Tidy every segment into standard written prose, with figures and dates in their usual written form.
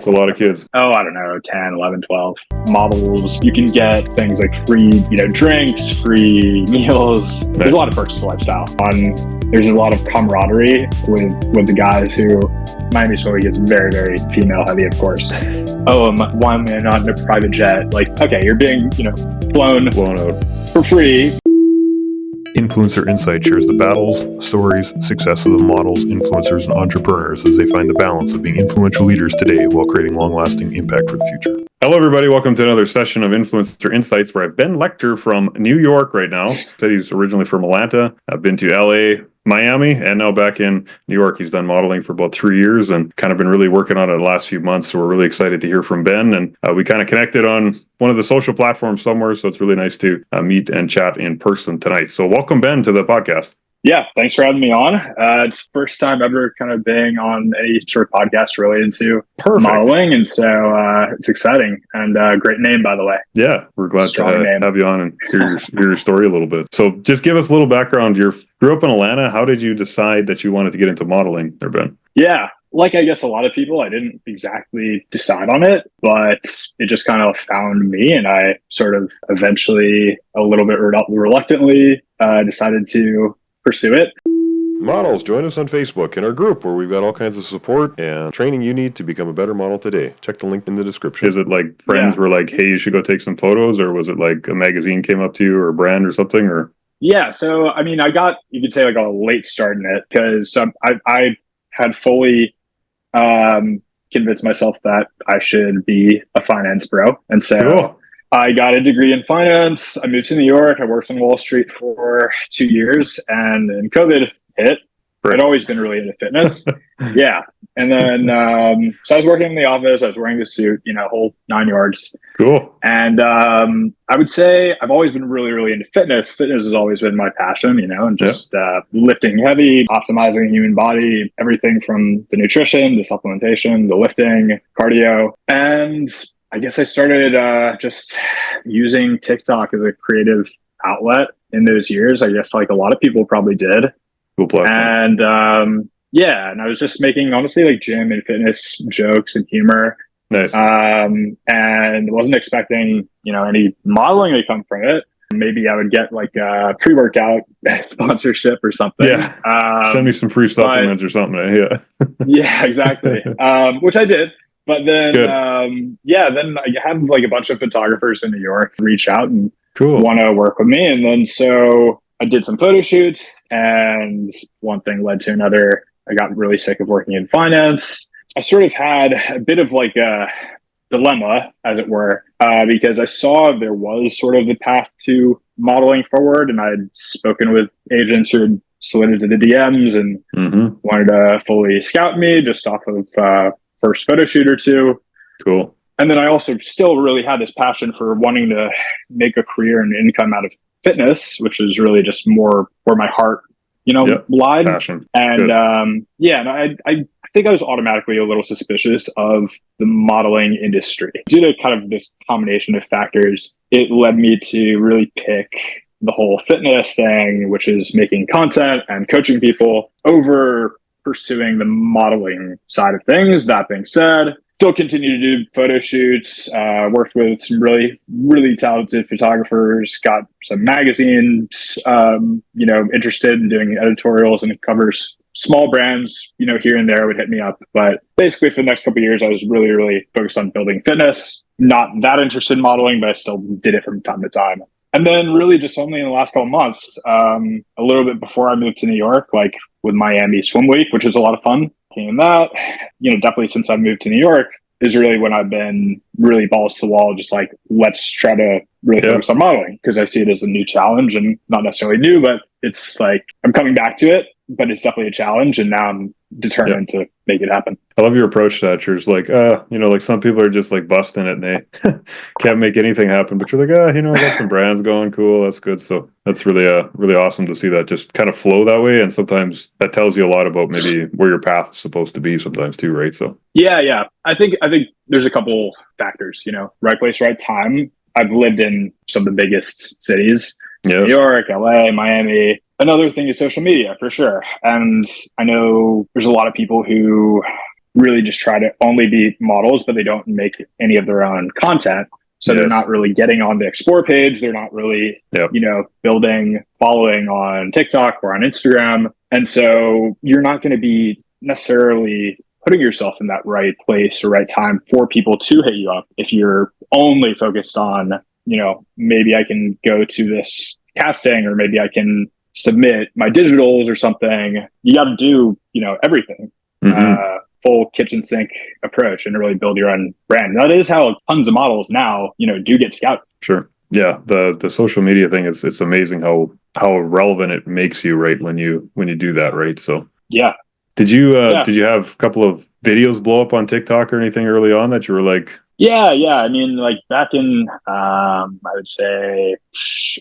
It's a lot of kids. Oh, I don't know, 10, 11, 12 models. You can get things like free, drinks, free meals. There's a lot of perks to the lifestyle. There's a lot of camaraderie with the guys who, Miami Swim Week is very, very female heavy, of course. Oh, why am I not in a private jet? Like, okay, you're being, blown out for free. Influencer Insight shares the battles, stories, success of the models, influencers, and entrepreneurs as they find the balance of being influential leaders today while creating long-lasting impact for the future. Hello, everybody. Welcome to another session of Influencer Insights, where I've been Lechter from New York right now. Said he's originally from Atlanta. I've been to LA, Miami, and now back in New York. He's done modeling for about 3 years and kind of been really working on it the last few months. So we're really excited to hear from Ben. And we kind of connected on one of the social platforms somewhere. So it's really nice to meet and chat in person tonight. So welcome, Ben, to the podcast. Yeah, thanks for having me on. It's the first time ever kind of being on any sort of podcast related to modeling. And so it's exciting and great name, by the way. Yeah, we're glad to have you on and hear your story a little bit. So just give us a little background. You grew up in Atlanta. How did you decide that you wanted to get into modeling there, Ben? Yeah, like I guess a lot of people, I didn't exactly decide on it, but it just kind of found me. And I sort of eventually, a little bit reluctantly, decided to pursue it. Models, join us on Facebook in our group where we've got all kinds of support and training you need to become a better model today. Check the link in the description. Is it like friends were like, hey, you should go take some photos? Or was it like a magazine came up to you or a brand or something? Or yeah, so I mean, I got, you could say, like a late start in it because I had fully convinced myself that I should be a finance bro. And so cool. I got a degree in finance. I moved to New York. I worked on Wall Street for 2 years, and then COVID hit. Right. I'd always been really into fitness. Yeah. And then, so I was working in the office. I was wearing the suit, whole 9 yards. Cool. And I would say I've always been really, really into fitness. Fitness has always been my passion, and just lifting heavy, optimizing the human body, everything from the nutrition, the supplementation, the lifting, cardio. And I guess I started just using TikTok as a creative outlet in those years. I guess like a lot of people probably did. Cool platform. And and I was just making honestly like gym and fitness jokes and humor. Nice. And wasn't expecting, any modeling to come from it. Maybe I would get like a pre-workout sponsorship or something. Yeah. Send me some free supplements or something. Yeah. Yeah, exactly. Which I did. But then, then I had like a bunch of photographers in New York reach out and want to work with me. And then so I did some photo shoots, and one thing led to another. I got really sick of working in finance. I sort of had a bit of like a dilemma, as it were, because I saw there was sort of the path to modeling forward, and I had spoken with agents who had slid into the DMs and wanted to fully scout me just off of first photo shoot or two. Cool. And then I also still really had this passion for wanting to make a career and income out of fitness, which is really just more where my heart, lied. Passion. And and I think I was automatically a little suspicious of the modeling industry. Due to kind of this combination of factors, it led me to really pick the whole fitness thing, which is making content and coaching people, over pursuing the modeling side of things. That being said, still continue to do photo shoots, worked with some really, really talented photographers, got some magazines, interested in doing editorials and covers. Small brands, here and there would hit me up. But basically for the next couple of years, I was really, really focused on building fitness, not that interested in modeling, but I still did it from time to time. And then really just only in the last couple of months, a little bit before I moved to New York, like with Miami Swim Week, which is a lot of fun. And that, definitely since I moved to New York is really when I've been really balls to the wall, just like, let's try to really focus on modeling, because I see it as a new challenge, and not necessarily new, but it's like, I'm coming back to it, but it's definitely a challenge. And now I'm determined to make it happen. I love your approach to that. You're just like, like some people are just like busting it and they can't make anything happen, but you're like, I got some brands going. Cool. That's good. So that's really, really awesome to see that just kind of flow that way. And sometimes that tells you a lot about maybe where your path is supposed to be sometimes too, right? So yeah. I think there's a couple factors, right place, right time. I've lived in some of the biggest cities, New York, LA, Miami. Another thing is social media, for sure. And I know there's a lot of people who really just try to only be models, but they don't make any of their own content. So they're not really getting on the explore page. They're not really, building following on TikTok or on Instagram. And so you're not going to be necessarily putting yourself in that right place or right time for people to hit you up if you're only focused on, maybe I can go to this casting, or maybe I can submit my digitals or something. You got to do, everything. Full kitchen sink approach and really build your own brand. That is how tons of models now, do get scouted. Sure. Yeah. The social media thing it's amazing how relevant it makes you, right? When you do that, right? So yeah. Did you have a couple of videos blow up on TikTok or anything early on that you were like? Yeah. I mean, like back in I would say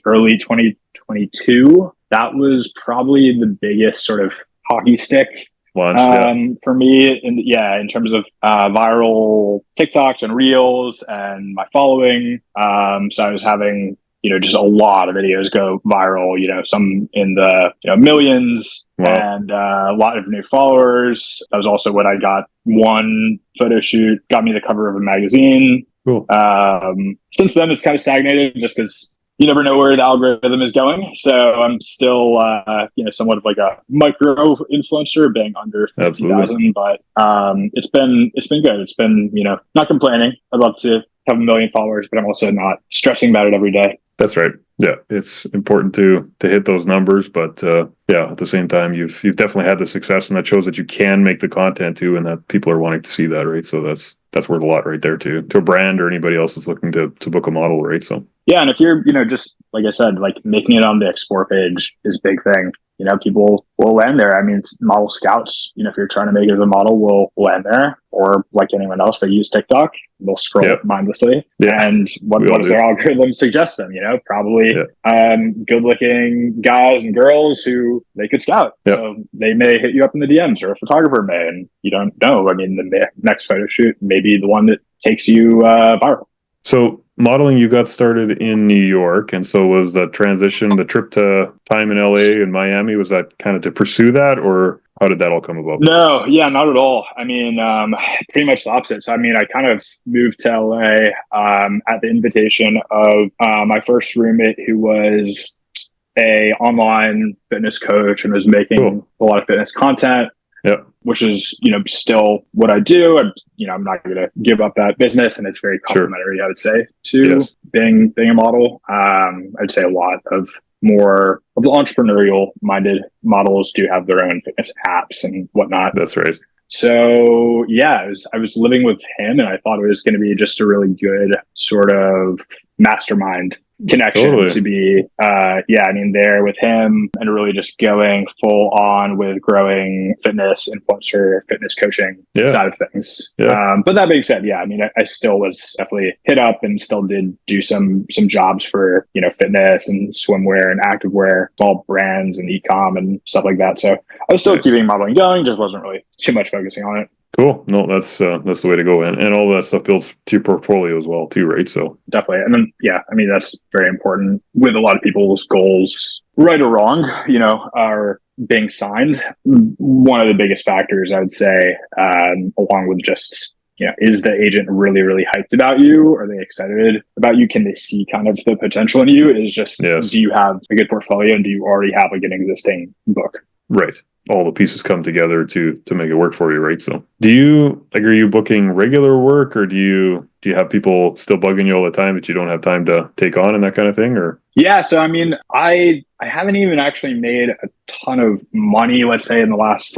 early 2022, that was probably the biggest sort of hockey stick launch for me in terms of viral TikToks and reels and my following. So I was having just a lot of videos go viral, some in the millions. Wow. And a lot of new followers. That was also when I got one photo shoot, got me the cover of a magazine. Cool. Since then it's kind of stagnated just because you never know where the algorithm is going. So I'm still, somewhat of like a micro influencer, being under 50,000, but it's been good. It's been, not complaining. I'd love to have 1 million followers, but I'm also not stressing about it every day. That's right. Yeah, it's important to hit those numbers, but at the same time, you've definitely had the success, and that shows that you can make the content too, and that people are wanting to see that, right? So that's worth a lot right there too, to a brand or anybody else that's looking to book a model, right? So yeah, and if you're just like I said, like making it on the explore page is a big thing. People will land there. I mean, model scouts, if you're trying to make it as a model, will land there, or like anyone else, they use TikTok. They'll scroll mindlessly. Yeah. And what does their algorithm suggest them? Probably good-looking guys and girls who they could scout. Yep. So they may hit you up in the DMs, or a photographer may, and you don't know. I mean, the next photo shoot may be the one that takes you viral. So modeling, you got started in New York, and so was the transition, the trip to time in LA and Miami, was that kind of to pursue that, or how did that all come about? No, not at all. I mean, pretty much the opposite. So, I mean, I kind of moved to LA at the invitation of my first roommate, who was a online fitness coach and was making a lot of fitness content. Yep. Which is, still what I do. I'm not going to give up that business, and it's very complementary, I would say, to being a model. I'd say a lot of more of the entrepreneurial minded models do have their own fitness apps and whatnot. That's right. So I was living with him, and I thought it was going to be just a really good sort of mastermind connection to be there with him, and really just going full on with growing fitness influencer, fitness coaching side of things. But that being said, I still was definitely hit up and still did do some jobs for fitness and swimwear and activewear, small brands and e-com and stuff like that. So I was still keeping modeling going, just wasn't really too much focusing on it. Cool. No, that's the way to go. And all that stuff builds to your portfolio as well too, right? So definitely. And then, that's very important with a lot of people's goals, right or wrong, are being signed. One of the biggest factors, I would say, along with just, is the agent really, really hyped about you? Are they excited about you? Can they see kind of the potential in you? Is just, do you have a good portfolio, and do you already have like an existing book? Right. All the pieces come together to make it work for you, right? So are you booking regular work, or do you have people still bugging you all the time that you don't have time to take on and that kind of thing? Or so I mean, I haven't even actually made a ton of money, let's say, in the last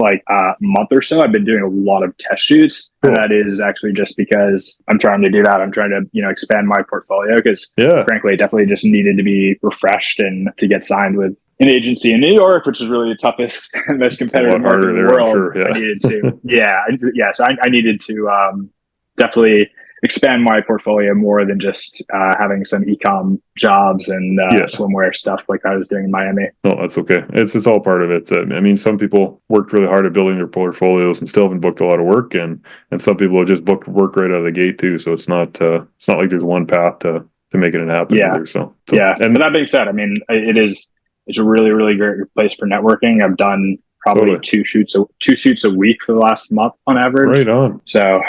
month or so. I've been doing a lot of test shoots. Cool. And that is actually just because I'm trying to do that. I'm trying to, expand my portfolio, because frankly, it definitely just needed to be refreshed and to get signed with an agency in New York, which is really the toughest and most competitive market in the world. Sure, I needed to, so I needed to definitely expand my portfolio more than just having some e-com jobs and swimwear stuff like I was doing in Miami. No, that's okay. It's all part of it. I mean, some people worked really hard at building their portfolios and still haven't booked a lot of work, and some people have just booked work right out of the gate too. So it's not like there's one path to making it happen either. So. And that being said, I mean, it's a really, really great place for networking. I've done probably Totally. two shoots a week for the last month on average. Right on. So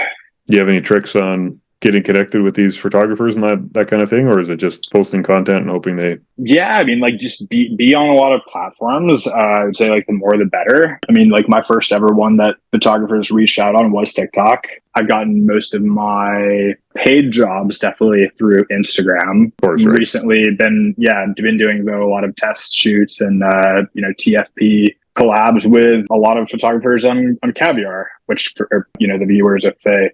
Do you have any tricks on getting connected with these photographers and that kind of thing, or is it just posting content and hoping they? yeah, I mean, like just be on a lot of platforms. I would say like the more the better. I mean, like my first ever one that photographers reached out on was TikTok. I've gotten most of my paid jobs definitely through Instagram. Of course, right. Recently been doing though a lot of test shoots and TFP collabs with a lot of photographers on Caviar, which for the viewers, if they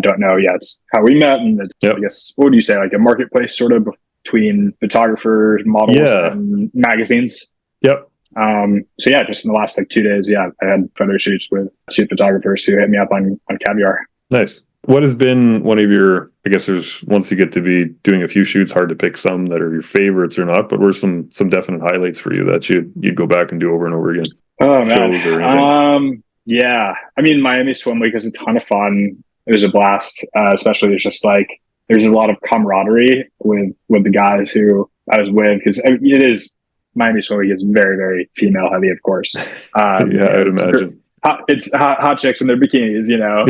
don't know, it's how we met, and it's, Yep. I guess, what would you say, like a marketplace sort of between photographers, models, and magazines. Yep. So yeah, just in the last like 2 days, I had photo shoots with two photographers who hit me up on Caviar. Nice. What has been one of your, I guess there's, once you get to be doing a few shoots, hard to pick some that are your favorites or not, but were some definite highlights for you that you'd go back and do over and over again? Oh Shows or man. anything? Yeah. I mean, Miami Swim Week was a ton of fun. It was a blast. Especially there's just like, there's a lot of camaraderie with the guys who I was with, because it is, Miami Swim Week is very, very female heavy, of course. Yeah, I'd imagine. It's hot chicks in their bikinis, Yeah.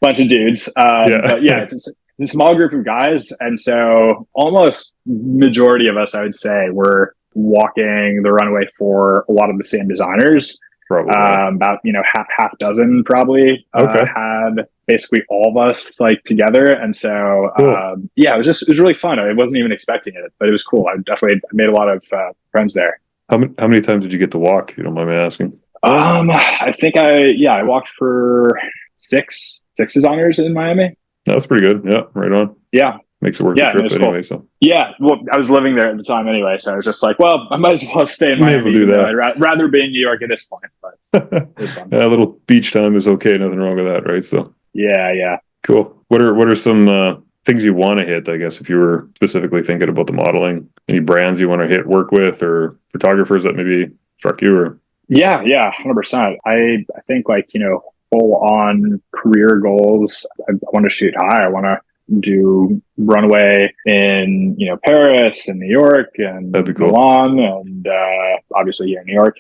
bunch of dudes. But yeah, it's a small group of guys, and so almost majority of us, I would say, were walking the runway for a lot of the same designers. Probably. About half dozen probably had basically all of us like together, and so Cool. it was really fun. I wasn't even expecting it, but it was cool. I made a lot of friends there. How many times did you get to walk, if you don't mind me asking? I think I walked for six designers in Miami. That's pretty good. Yeah, right on. Yeah. Makes it worth the trip anyway. Cool. So yeah, well, I was living there at the time anyway, so I was just like, well, I might as well stay in Miami. May as well do that. I'd rather be in New York at this point, but it was fun. Yeah, a little beach time is okay. Nothing wrong with that, right? So yeah. Cool. What are some things you want to hit? I guess if you were specifically thinking about the modeling, any brands you want to work with, or photographers that maybe struck you, or? Yeah, 100%. I think full on career goals. I want to shoot high. I want to do runway in Paris and New York and That'd be cool. Milan, and obviously here in New York.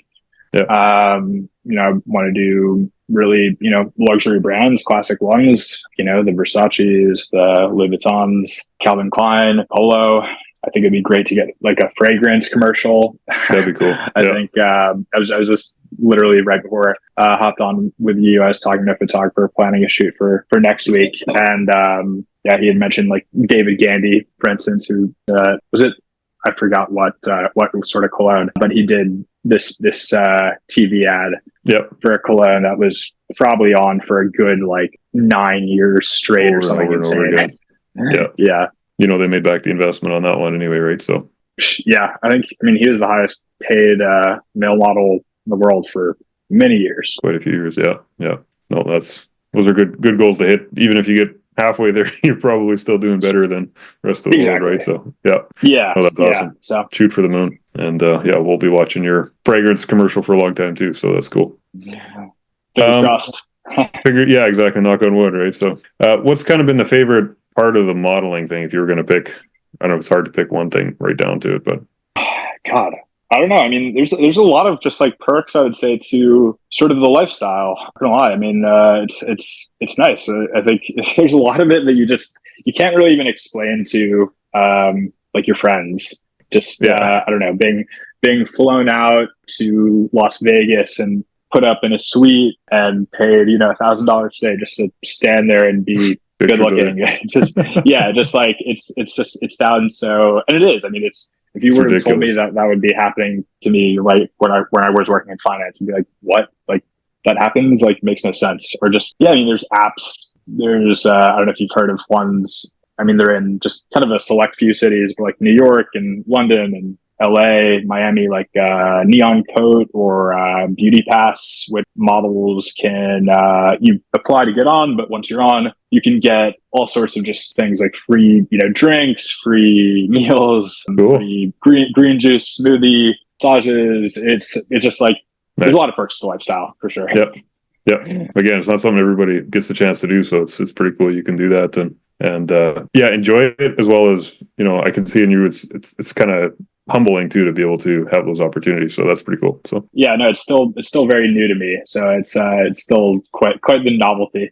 Yeah. I want to do really luxury brands, classic ones. The Versace's, the Louis Vuittons, Calvin Klein, Polo. I think it'd be great to get like a fragrance commercial. That'd be cool. I think I was just literally right before I hopped on with you, I was talking to a photographer planning a shoot for next week, and he had mentioned like David Gandy, for instance, who was it? I forgot what sort of cologne, but he did this TV ad for a cologne that was probably on for a good like 9 years straight or something insane. Yeah. They made back the investment on that one anyway, right? So yeah, I mean he was the highest paid male model in the world for many years. Quite a few years, yeah. No, those are good goals to hit. Even if you get halfway there, you're probably still doing better than the rest of the world, right? So yeah. Oh, that's awesome. So shoot for the moon, and we'll be watching your fragrance commercial for a long time too. So that's cool. Trust. Yeah, exactly. Knock on wood, right? So, what's kind of been the favorite part of the modeling thing, if you were going to pick? I know it's hard to pick one thing right down to it, but God, I don't know. I mean, there's a lot of just like perks, I would say, to sort of the lifestyle. I'm not gonna lie. I mean, it's nice. I think there's a lot of it that you can't really even explain to like your friends. Just I don't know, being flown out to Las Vegas and put up in a suite and paid $1,000 a day just to stand there and be good looking. It's just it sounds so, and it is. I mean, if you were to told me that would be happening to me right when I was working in finance, and be like, what? Like that happens? Like makes no sense. Or just I mean, there's apps. There's I don't know if you've heard of ones. I mean, they're in just kind of a select few cities, like New York and London and LA, Miami, like Neon Coat or Beauty Pass, which models can you apply to get on, but once you're on, you can get all sorts of just things like free, drinks, free meals, free green juice, smoothie, massages. It's just like there's a lot of perks to lifestyle for sure. Yep. Again, it's not something everybody gets the chance to do, so it's pretty cool. You can do that and enjoy it, as well as I can see in you. It's kind of humbling too to be able to have those opportunities. So that's pretty cool. So yeah, no, it's still very new to me. So it's still quite the novelty.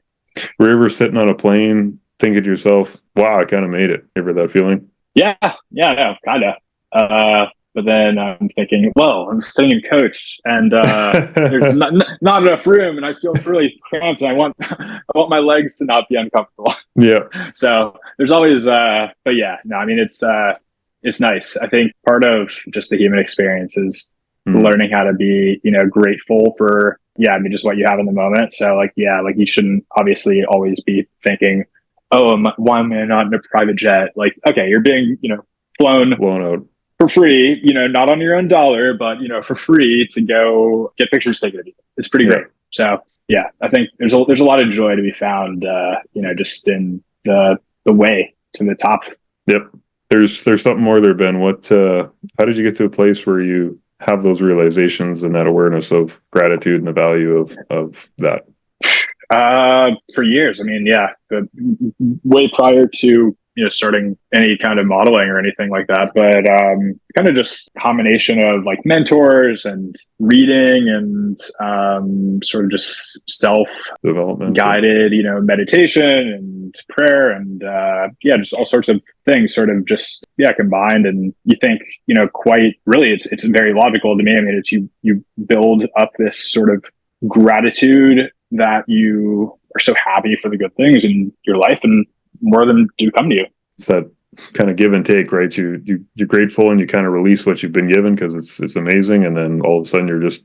were you ever sitting on a plane thinking to yourself, wow, I kind of made it? Ever that feeling? Yeah, no, kind of. But then I'm thinking, well, I'm sitting in coach, and there's not enough room, and I feel really cramped, and I want my legs to not be uncomfortable. Yeah. So there's always, but yeah, no, I mean it's nice. I think part of just the human experience is learning how to be, grateful for, I mean, just what you have in the moment. So like, like you shouldn't obviously always be thinking, oh, why am I not in a private jet? Like, okay, you're being, blown out for free, not on your own dollar, but, for free to go get pictures taken of you. It's pretty great. So yeah, I think there's a lot of joy to be found, just in the way to the top. Yep. There's something more there, Ben. How did you get to a place where you have those realizations and that awareness of gratitude and the value of that? For years. I mean, way prior to, starting any kind of modeling or anything like that, but kind of just combination of like mentors and reading and sort of just development guided, meditation and prayer and just all sorts of things sort of just combined. And you think, quite really it's very logical to me. I mean, it's you build up this sort of gratitude that you are so happy for the good things in your life, and more of them do come to you. It's that kind of give and take, right? You're grateful and you kind of release what you've been given because it's amazing, and then all of a sudden you're just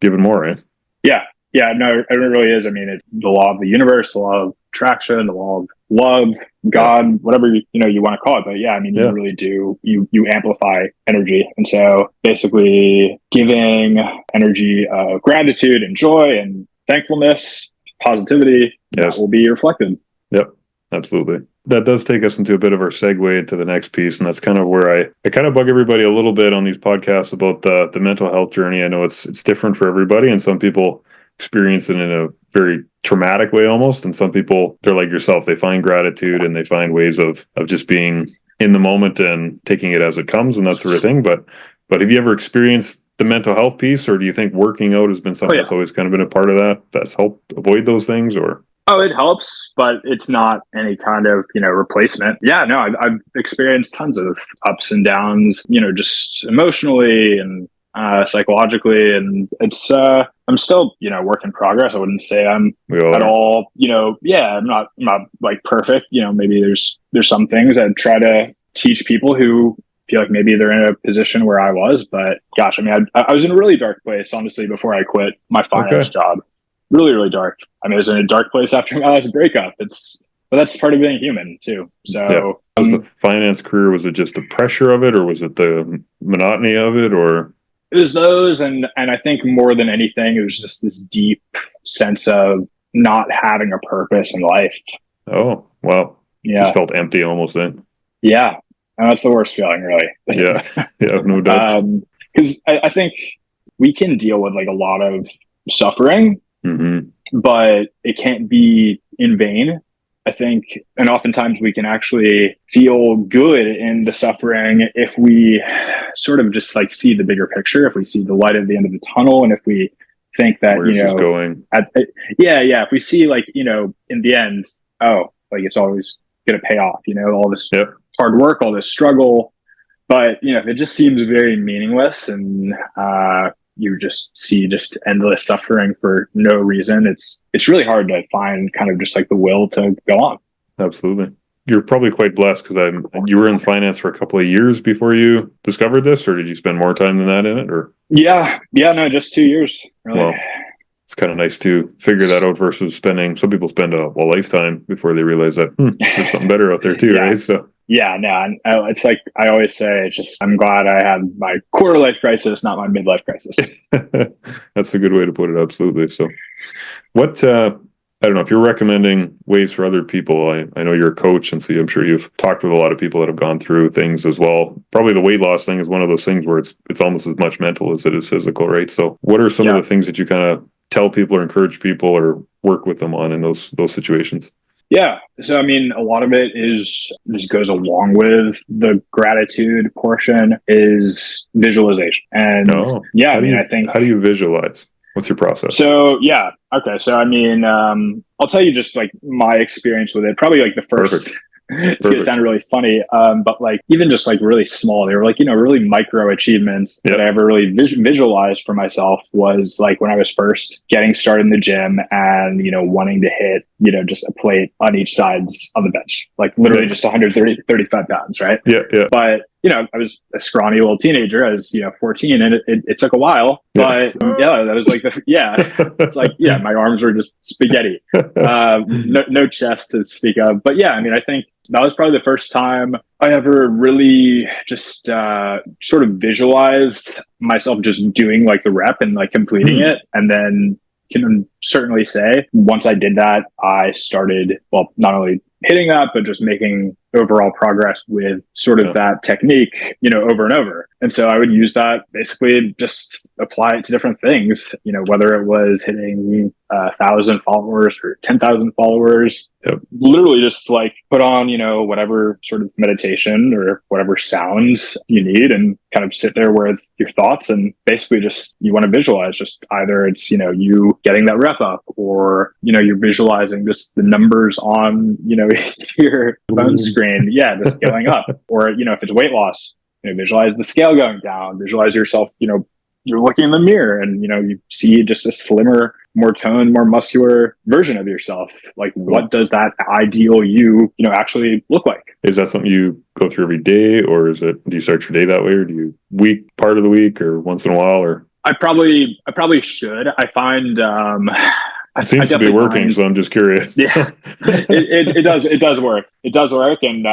giving more, right? Yeah, no, it really is. I mean, it's the law of the universe, the law of attraction, the law of love, God, whatever you want to call it. But I mean, you really do, you amplify energy. And so basically giving energy of gratitude and joy and thankfulness, positivity, that will be reflected. Yep, absolutely. That does take us into a bit of our segue into the next piece, and that's kind of where I kind of bug everybody a little bit on these podcasts about the mental health journey. I know it's different for everybody, and some people experience it in a very traumatic way almost, and some people, they're like yourself, they find gratitude and they find ways of just being in the moment and taking it as it comes and that sort of thing. But have you ever experienced the mental health piece, or do you think working out has been something that's always kind of been a part of that's helped avoid those things? Or it helps, but it's not any kind of, replacement. Yeah, no, I've experienced tons of ups and downs, just emotionally and psychologically, and it's I'm still, work in progress. I wouldn't say I'm at all, I'm not like perfect. Maybe there's some things I'd try to teach people who feel like maybe they're in a position where I was, but gosh, I mean, I was in a really dark place, honestly, before I quit my finance job. Really, really dark. I mean, I was in a dark place after my last breakup. But that's part of being human too. So was the finance career, was it just the pressure of it, or was it the monotony of it, or? It was those, and I think more than anything, it was just this deep sense of not having a purpose in life. Oh, wow. Yeah. Just felt empty almost then. Yeah. And that's the worst feeling, really. Yeah, no doubt. Because I think we can deal with like a lot of suffering, but it can't be in vain. I think, and oftentimes we can actually feel good in the suffering if we sort of just like see the bigger picture, if we see the light at the end of the tunnel, and if we think that, where's this going? If we see like, in the end, like it's always going to pay off, all this hard work, all this struggle, but if it just seems very meaningless and you just see just endless suffering for no reason, it's really hard to find kind of just like the will to go on. Absolutely. You're probably quite blessed because you were in finance for a couple of years before you discovered this, or did you spend more time than that in it? Or no, just 2 years. Really. Well, it's kind of nice to figure that out versus some people spend a lifetime before they realize that there's something better out there too, right? So it's like I always say, it's just I'm glad I had my quarter life crisis, not my midlife crisis. That's a good way to put it. Absolutely. So, what I don't know if you're recommending ways for other people. I know you're a coach, and so I'm sure you've talked with a lot of people that have gone through things as well. Probably the weight loss thing is one of those things where it's almost as much mental as it is physical, right? So, what are some of the things that you kind of tell people or encourage people or work with them on in those situations? Yeah. So, I mean, a lot of it just goes along with the gratitude portion is visualization. And yeah, I mean, I think, how do you visualize? What's your process? so yeah. Okay. So, I mean, I'll tell you just like my experience with it, probably like the first, Perfect. it's going to sound really funny. But like even just like really small, they were like, really micro achievements that I ever really visualized for myself was like when I was first getting started in the gym and, wanting to hit, just a plate on each sides on the bench, like literally just 135 pounds. Right. Yeah. Yeah. But, I was a scrawny little teenager. I was, 14 and it took a while, but that was like, it's like, my arms were just spaghetti. No chest to speak of, but yeah, I mean, I think that was probably the first time I ever really just sort of visualized myself just doing like the rep and like completing it. And then can certainly say once I did that, I started, well, not only hitting that, but just making overall progress with sort of that technique, over and over. And so I would use that basically just apply it to different things, whether it was hitting 1,000 followers or 10,000 followers, literally just like put on, whatever sort of meditation or whatever sounds you need and kind of sit there with your thoughts and basically just, you want to visualize just either it's, you getting that rep up or, you're visualizing just the numbers on, your phone screen. Yeah. Just going up or, if it's weight loss, visualize the scale going down, visualize yourself, you're looking in the mirror and, you see just a slimmer, more toned, more muscular version of yourself. Like what does that ideal you, actually look like? Is that something you go through every day or do you start your day that way or do you part of the week or once in a while or? I probably should. I find, it seems to be working, so I'm just curious. Yeah, it does work. It does work. And,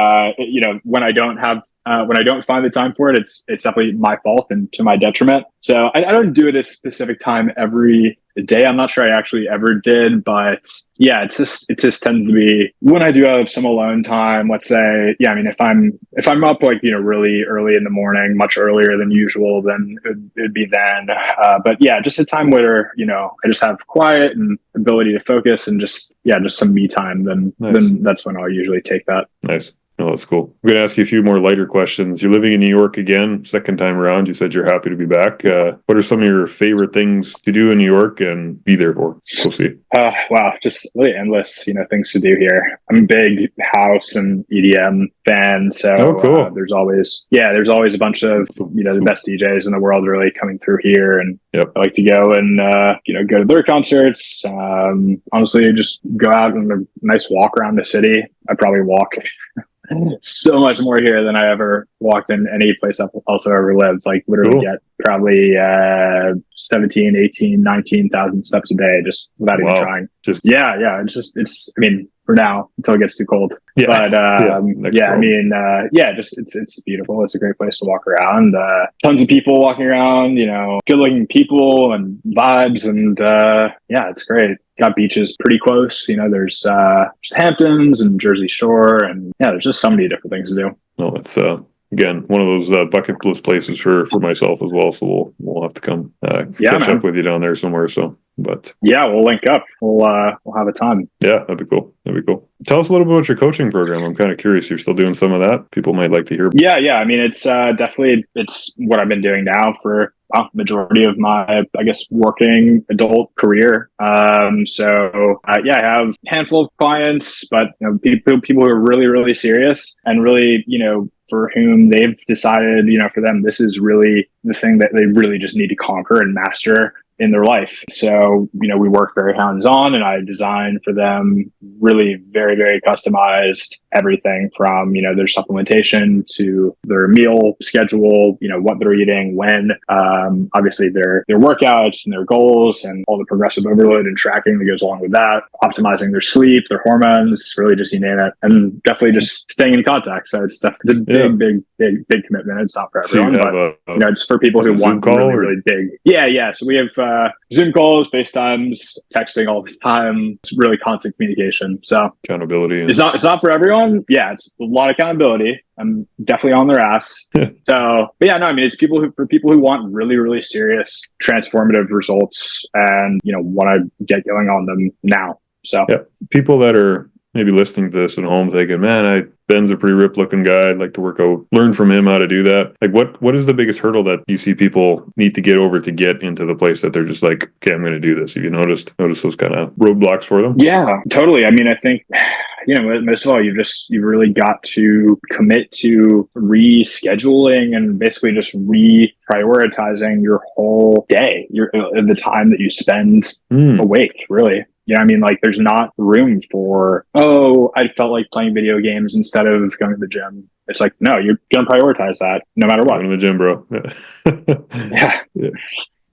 when I don't find the time for it, it's definitely my fault and to my detriment. So I don't do it a specific time every day. I'm not sure I actually ever did, but yeah, it just tends to be when I do have some alone time, let's say, I mean, if I'm up like, really early in the morning, much earlier than usual, then it'd be then. But yeah, just a time where, I just have quiet and ability to focus and just some me time, then that's when I'll usually take that. Nice. Oh, that's cool. I'm going to ask you a few more lighter questions. You're living in New York again, second time around. You said you're happy to be back. What are some of your favorite things to do in New York and be there for? We'll see. Wow, just really endless, things to do here. I'm a big house and EDM fan, so cool. There's always a bunch of the best DJs in the world really coming through here, and I like to go and go to their concerts. Honestly, just go out on a nice walk around the city. I probably walk so much more here than I ever walked in any place else I've ever lived. Like literally get probably 17, 18, 19,000 steps a day just without even trying. It's I mean, for now until it gets too cold. But I mean, it's beautiful. It's a great place to walk around. Tons of people walking around, good looking people and vibes, and it's great. Got beaches pretty close. There's Hamptons and Jersey Shore, and there's just so many different things to do. No, it's again one of those bucket list places for myself as well. So we'll have to come catch up with you down there somewhere. So, but we'll link up. We'll have a time. Yeah, that'd be cool. Tell us a little bit about your coaching program. I'm kind of curious. You're still doing some of that. People might like to hear. Yeah. I mean, it's definitely what I've been doing now for majority of my, I guess, working adult career. I have a handful of clients, but people who are really, really serious and really, for whom they've decided, for them, this is really the thing that they really just need to conquer and master in their life. So, we work very hands-on, and I design for them really very, very customized everything from, their supplementation to their meal schedule, what they're eating, when, obviously their workouts and their goals and all the progressive overload and tracking that goes along with that, optimizing their sleep, their hormones, really just you name it, and definitely just staying in contact. So it's a big commitment. It's not for everyone, but it's for people who want really big. Yeah. So we have Zoom calls, FaceTimes, texting all the time. It's really constant communication. So accountability. It's not for everyone. Yeah, it's a lot of accountability. I'm definitely on their ass. So, but I mean, it's for people who want really, really serious, transformative results and want to get going on them now. So people that are maybe listening to this at home thinking, man, Ben's a pretty ripped looking guy. I'd like to work out, learn from him how to do that. Like what is the biggest hurdle that you see people need to get over to get into the place that they're just like, okay, I'm going to do this? Have you noticed those kind of roadblocks for them? Yeah, totally. I mean, I think, most of all, you've really got to commit to rescheduling and basically just reprioritizing your whole day, the time that you spend awake, really. Yeah, I mean, like, there's not room for, I felt like playing video games instead of going to the gym. It's like, no, you're going to prioritize that no matter what. Going to the gym, bro. Yeah.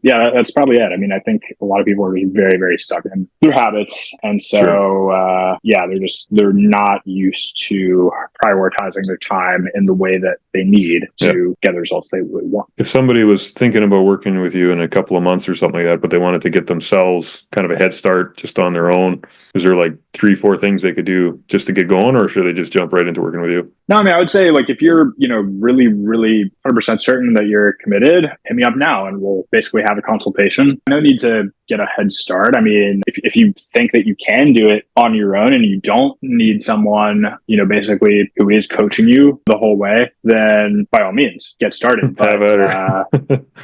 Yeah, that's probably it. I mean, I think a lot of people are just very, very stuck in their habits. And so, they're not used to prioritizing their time in the way that they need to get the results they really want. If somebody was thinking about working with you in a couple of months or something like that, but they wanted to get themselves kind of a head start just on their own, is there like 3-4 things they could do just to get going, or should they just jump right into working with you? No, I mean, I would say, like, if you're, really, really 100% certain that you're committed, hit me up now and we'll basically have a consultation. No need to get a head start. I mean, if you think that you can do it on your own and you don't need someone, basically who is coaching you the whole way, then by all means, get started. But what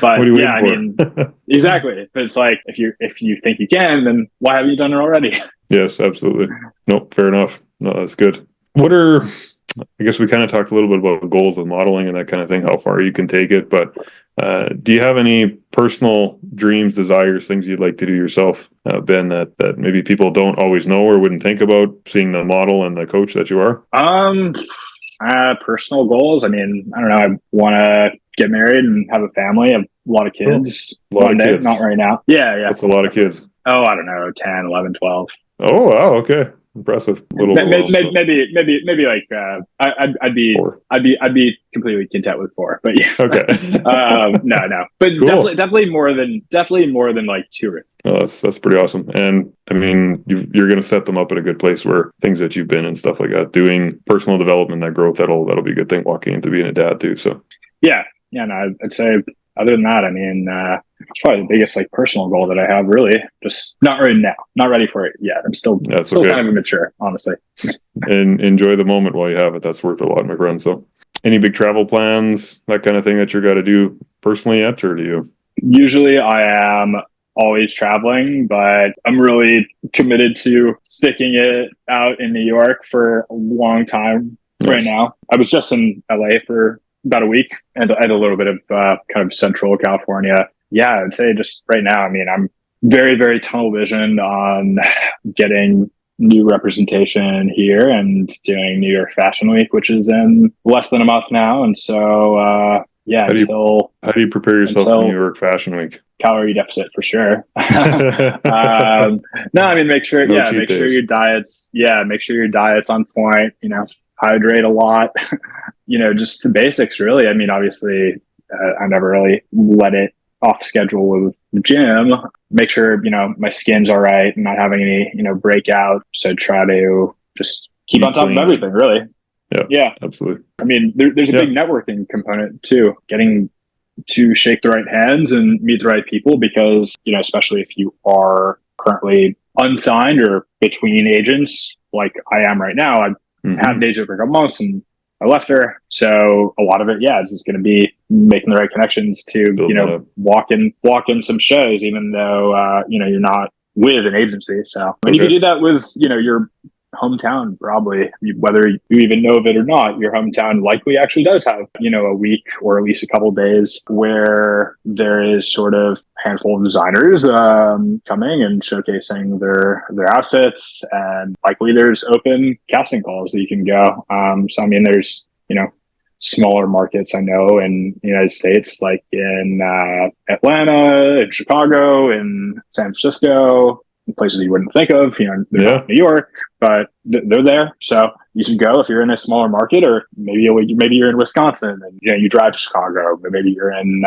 are you I mean, exactly. But it's like, if you think you can, then why haven't you done it already? Yes, absolutely. Nope, fair enough. No, that's good. I guess we kind of talked a little bit about goals with modeling and that kind of thing, how far you can take it, but do you have any personal dreams, desires, things you'd like to do yourself, Ben, that maybe people don't always know or wouldn't think about, seeing the model and the coach that you are? Personal goals. I mean, I don't know. I want to get married and have a family. I have a lot of kids. Kids. Not right now. Yeah. That's a lot of kids. Oh, I don't know, 10, 11, 12. Oh, wow. Okay. Impressive. Maybe like I'd be completely content with 4, but yeah. Okay. No, but cool. definitely more than like 2 or 3. Oh, that's pretty awesome. And I mean, you're going to set them up at a good place where things that you've been and stuff like that, doing personal development, that growth, that'll be a good thing walking into being a dad too. So yeah. No, I'd say other than that, I mean, it's probably the biggest like personal goal that I have, really. Just not right now, not ready for it yet. I'm still kind of immature, honestly. And enjoy the moment while you have it. That's worth a lot, my friend. So any big travel plans, that kind of thing that you're got to do personally yet, or do you? Usually I am always traveling, but I'm really committed to sticking it out in New York for a long time. Nice. Right now. I was just in LA for about a week and a little bit of kind of central California. Yeah, I'd say just right now, I mean, I'm very, very tunnel visioned on getting new representation here and doing New York Fashion Week, which is in less than a month now. And so, how do you prepare yourself for New York Fashion Week? Calorie deficit for sure. No, I mean, make sure your diet's on point, hydrate a lot, just the basics, really. I mean, obviously, I never really let it off schedule with the gym. Make sure, my skin's all right and not having any, breakout. So try to just keep on top of everything, really. Yeah, absolutely. I mean, there's a big networking component too, getting to shake the right hands and meet the right people, because, especially if you are currently unsigned or between agents, like I am right now. I had an agent for a couple months and I left her. So a lot of it, it's just going to be making the right connections to, walk in some shows, even though, you're not with an agency. So you can do that with, your hometown, probably, whether you even know of it or not. Your hometown likely actually does have, a week or at least a couple of days where there is sort of a handful of designers coming and showcasing their outfits, and likely there's open casting calls that you can go. So I mean, there's smaller markets I know in the United States, like in Atlanta, in Chicago, in San Francisco, places you wouldn't think of, they're not New York, but they're there. So you should go if you're in a smaller market, or maybe you're in Wisconsin and you drive to Chicago, but maybe you're in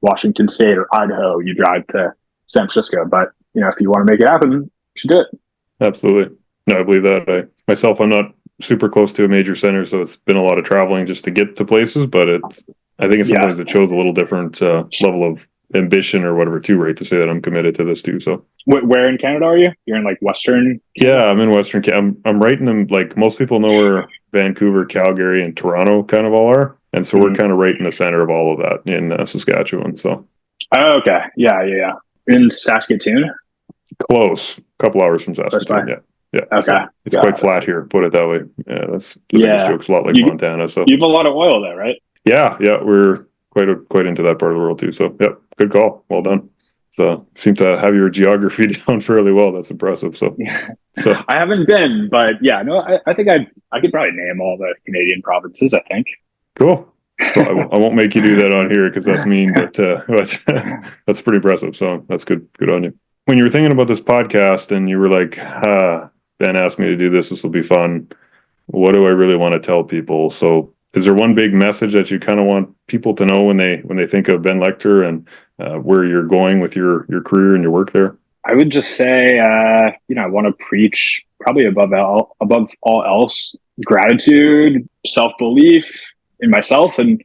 Washington State or Idaho, you drive to San Francisco. But if you want to make it happen, you should do it. Absolutely. No, I believe that. I'm not super close to a major center, so it's been a lot of traveling just to get to places, but I think sometimes it shows a little different level of ambition or whatever too, right, to say that I'm committed to this too. So Where in Canada are you? You're in like Western? yeah, I'm in Western Canada. I'm right in them. Like most people know where Vancouver, Calgary, and Toronto kind of all are, and so we're kind of right in the center of all of that in Saskatchewan. So Oh, okay. Yeah. In Saskatoon? close, a couple hours from Saskatoon. by. Yeah. Okay. So it's Got quite it. flat here. Put it that way. Yeah, that's the biggest joke's a lot like Montana. So You have a lot of oil there, right? yeah, we're quite into that part of the world too. So yep, good call. Well done. So seem to have your geography down fairly well. That's impressive. So I haven't been, but yeah, no, I think I could probably name all the Canadian provinces, I think. cool. Well, I won't make you do that on here because that's mean, but that's pretty impressive. So that's good. Good on you. When you were thinking about this podcast and you were like, Ben asked me to do this. This will be fun. What do I really want to tell people? So is there one big message that you kind of want people to know when they think of Ben Lechter and where you're going with your career and your work there? I would just say, I want to preach probably above all else, gratitude, self-belief in myself. And,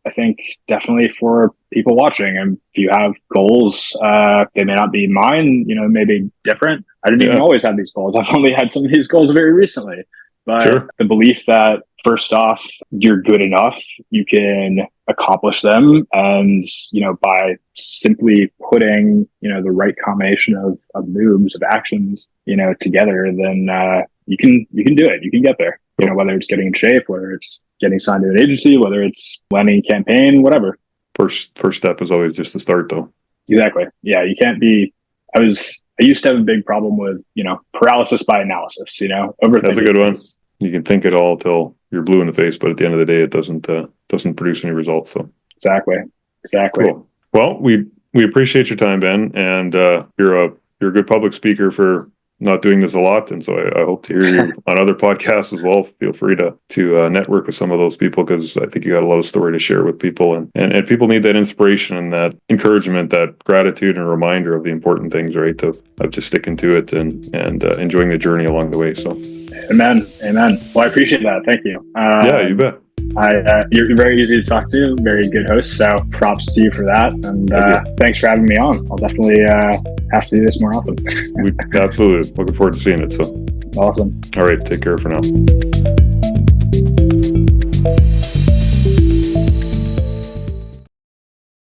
I think definitely for people watching, and if you have goals, they may not be mine, maybe different. I didn't even always have these goals. I've only had some of these goals very recently. But the belief that first off, you're good enough, you can accomplish them. And, by simply putting, the right combination of moves, of actions, together, then you can do it. You can get there, whether it's getting in shape, whether it's getting signed to an agency, whether it's landing a campaign, whatever. First step is always just to start though. Exactly. Yeah. You can't be, I used to have a big problem with, paralysis by analysis, overthinking. That's a good one. You can think it all till you're blue in the face, but at the end of the day, it doesn't produce any results. So exactly. Cool. Well, we appreciate your time, Ben, and you're a good public speaker for not doing this a lot, and so I hope to hear you on other podcasts as well. Feel free to network with some of those people because I think you got a lot of story to share with people, and people need that inspiration and that encouragement, that gratitude and reminder of the important things, right? Of just sticking to it and enjoying the journey along the way. So, amen. Well, I appreciate that. Thank you. Yeah, you bet. You're very easy to talk to, very good host, so props to you for that, and thanks for having me on. I'll definitely have to do this more often. Absolutely looking forward to seeing it. So awesome. All right, take care for now.